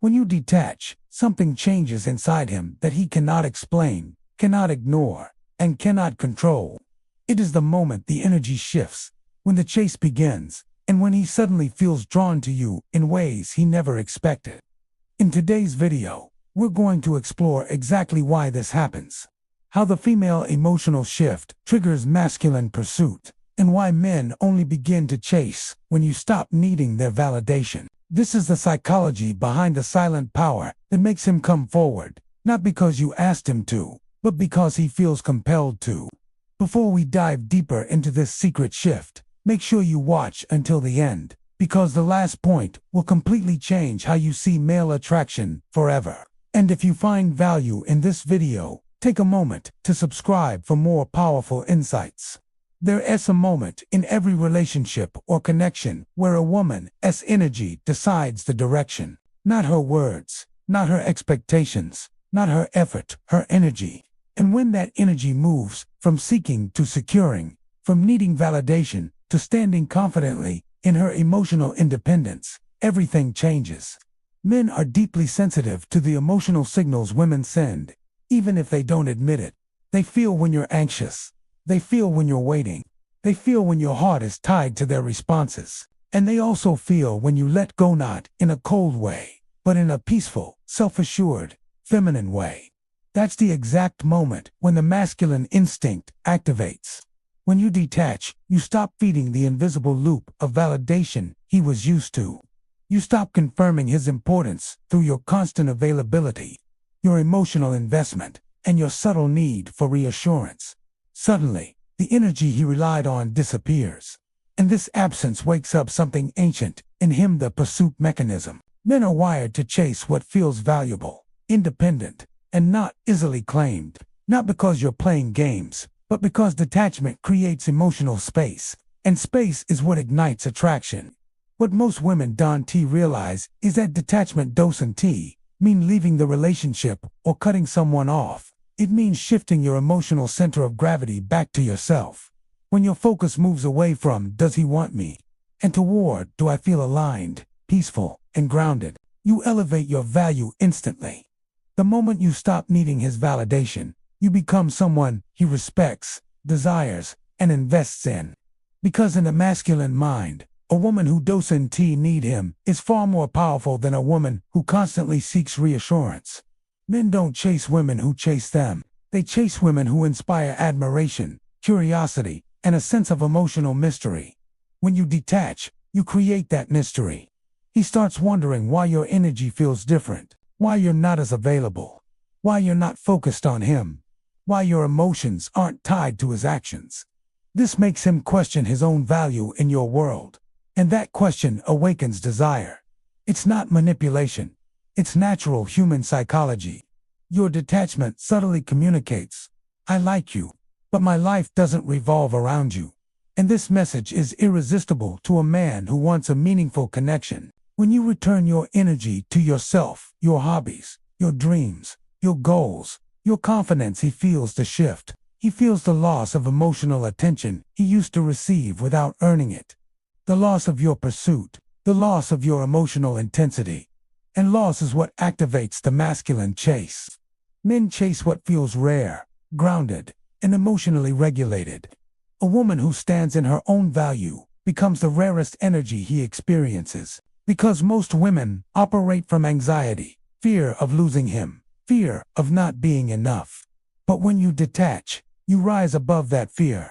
When you detach, something changes inside him that he cannot explain, cannot ignore, and cannot control. It is the moment the energy shifts, when the chase begins, and when he suddenly feels drawn to you in ways he never expected. In today's video, we're going to explore exactly why this happens, how the female emotional shift triggers masculine pursuit, and why men only begin to chase when you stop needing their validation. This is the psychology behind the silent power that makes him come forward, not because you asked him to, but because he feels compelled to. Before we dive deeper into this secret shift, make sure you watch until the end, because the last point will completely change how you see male attraction forever. And if you find value in this video, take a moment to subscribe for more powerful insights. There is a moment in every relationship or connection where a woman's energy decides the direction. Not her words, not her expectations, not her effort, her energy. And when that energy moves from seeking to securing, from needing validation to standing confidently in her emotional independence, everything changes. Men are deeply sensitive to the emotional signals women send, even if they don't admit it. They feel when you're anxious. They feel when you're waiting. They feel when your heart is tied to their responses. And they also feel when you let go, not in a cold way, but in a peaceful, self-assured, feminine way. That's the exact moment when the masculine instinct activates. When you detach, you stop feeding the invisible loop of validation he was used to. You stop confirming his importance through your constant availability, your emotional investment, and your subtle need for reassurance. Suddenly, the energy he relied on disappears. And this absence wakes up something ancient in him, the pursuit mechanism. Men are wired to chase what feels valuable, independent, and not easily claimed. Not because you're playing games, but because detachment creates emotional space. And space is what ignites attraction. What most women don't realize is that detachment doesn't mean leaving the relationship or cutting someone off. It means shifting your emotional center of gravity back to yourself. When your focus moves away from "does he want me?" and toward "do I feel aligned, peaceful, and grounded?" you elevate your value instantly. The moment you stop needing his validation, you become someone he respects, desires, and invests in. Because in the masculine mind, a woman who doesn't need him is far more powerful than a woman who constantly seeks reassurance. Men don't chase women who chase them. They chase women who inspire admiration, curiosity, and a sense of emotional mystery. When you detach, you create that mystery. He starts wondering why your energy feels different, why you're not as available, why you're not focused on him, why your emotions aren't tied to his actions. This makes him question his own value in your world. And that question awakens desire. It's not manipulation. It's natural human psychology. Your detachment subtly communicates, "I like you, but my life doesn't revolve around you." And this message is irresistible to a man who wants a meaningful connection. When you return your energy to yourself, your hobbies, your dreams, your goals, your confidence, he feels the shift. He feels the loss of emotional attention he used to receive without earning it. The loss of your pursuit, the loss of your emotional intensity. And loss is what activates the masculine chase. Men chase what feels rare, grounded, and emotionally regulated. A woman who stands in her own value becomes the rarest energy he experiences. Because most women operate from anxiety, fear of losing him, fear of not being enough. But when you detach, you rise above that fear.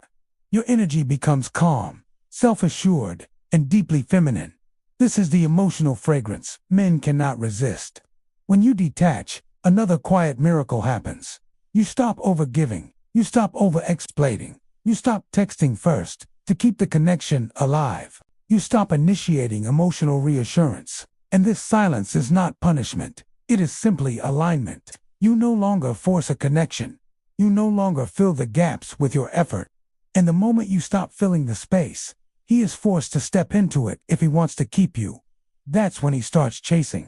Your energy becomes calm, self-assured, and deeply feminine. This is the emotional fragrance men cannot resist. When you detach, another quiet miracle happens. You stop overgiving. You stop over-exploiting. You stop texting first to keep the connection alive. You stop initiating emotional reassurance. And this silence is not punishment. It is simply alignment. You no longer force a connection. You no longer fill the gaps with your effort. And the moment you stop filling the space, he is forced to step into it if he wants to keep you. That's when he starts chasing.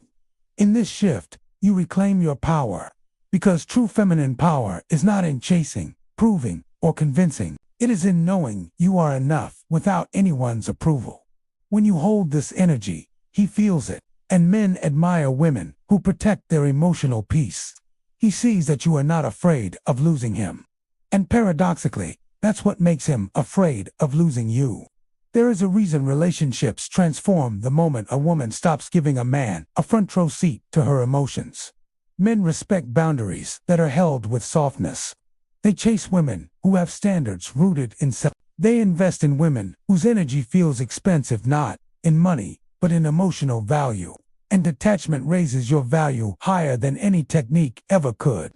In this shift, you reclaim your power. Because true feminine power is not in chasing, proving, or convincing. It is in knowing you are enough without anyone's approval. When you hold this energy, he feels it, And men admire women who protect their emotional peace. He sees that you are not afraid of losing him. And paradoxically, that's what makes him afraid of losing you. There is a reason relationships transform the moment a woman stops giving a man a front row seat to her emotions. Men respect boundaries that are held with softness. They chase women who have standards rooted in self. They invest in women whose energy feels expensive not in money, but in emotional value. And detachment raises your value higher than any technique ever could.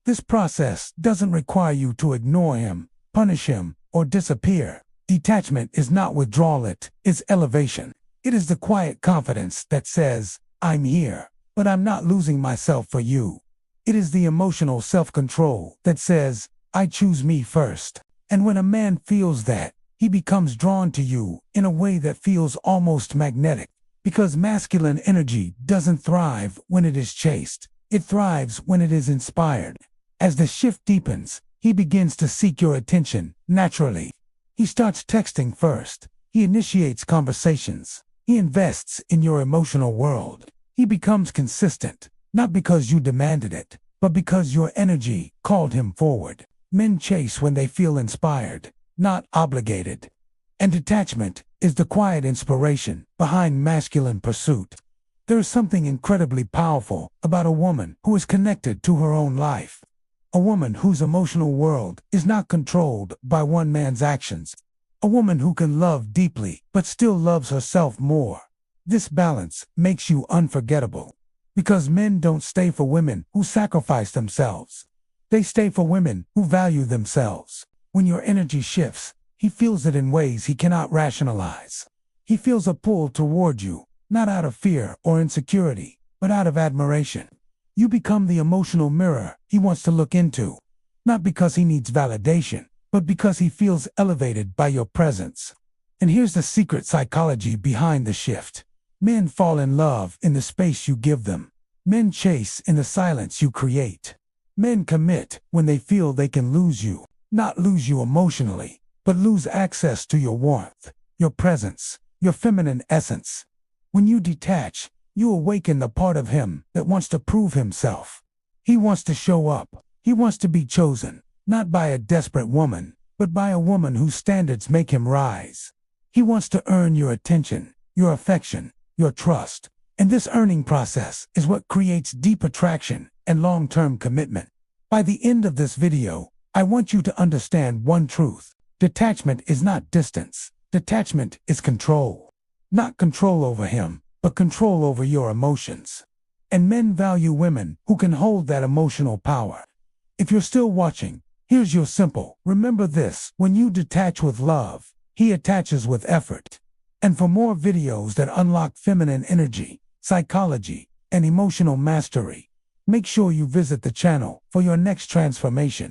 This process doesn't require you to ignore him, punish him, or disappear. Detachment is not withdrawal, it is elevation. It is the quiet confidence that says, I'm here, but I'm not losing myself for you. It is the emotional self-control that says, I choose me first. And when a man feels that, he becomes drawn to you in a way that feels almost magnetic. Because masculine energy doesn't thrive when it is chased. It thrives when it is inspired. As the shift deepens, he begins to seek your attention naturally. He starts texting first. He initiates conversations. He invests in your emotional world. He becomes consistent, not because you demanded it, but because your energy called him forward. Men chase when they feel inspired, not obligated. And detachment is the quiet inspiration behind masculine pursuit. There is something incredibly powerful about a woman who is connected to her own life. A woman whose emotional world is not controlled by one man's actions. A woman who can love deeply but still loves herself more. This balance makes you unforgettable. Because men don't stay for women who sacrifice themselves. They stay for women who value themselves. When your energy shifts, he feels it in ways he cannot rationalize. He feels a pull toward you, not out of fear or insecurity, but out of admiration. You become the emotional mirror he wants to look into, not because he needs validation, but because he feels elevated by your presence. And here's the secret psychology behind the shift. Men fall in love in the space you give them. Men chase in the silence you create. Men commit when they feel they can lose you, not lose you emotionally, but lose access to your warmth, your presence, your feminine essence. When you detach, you awaken the part of him that wants to prove himself. He wants to show up. He wants to be chosen, not by a desperate woman, but by a woman whose standards make him rise. He wants to earn your attention, your affection, your trust. And this earning process is what creates deep attraction and long-term commitment. By the end of this video, I want you to understand one truth. Detachment is not distance. Detachment is control. Not control over him, but control over your emotions. And men value women who can hold that emotional power. If you're still watching, here's your simple. Remember this: when you detach with love, he attaches with effort. And for more videos that unlock feminine energy, psychology, and emotional mastery, make sure you visit the channel for your next transformation.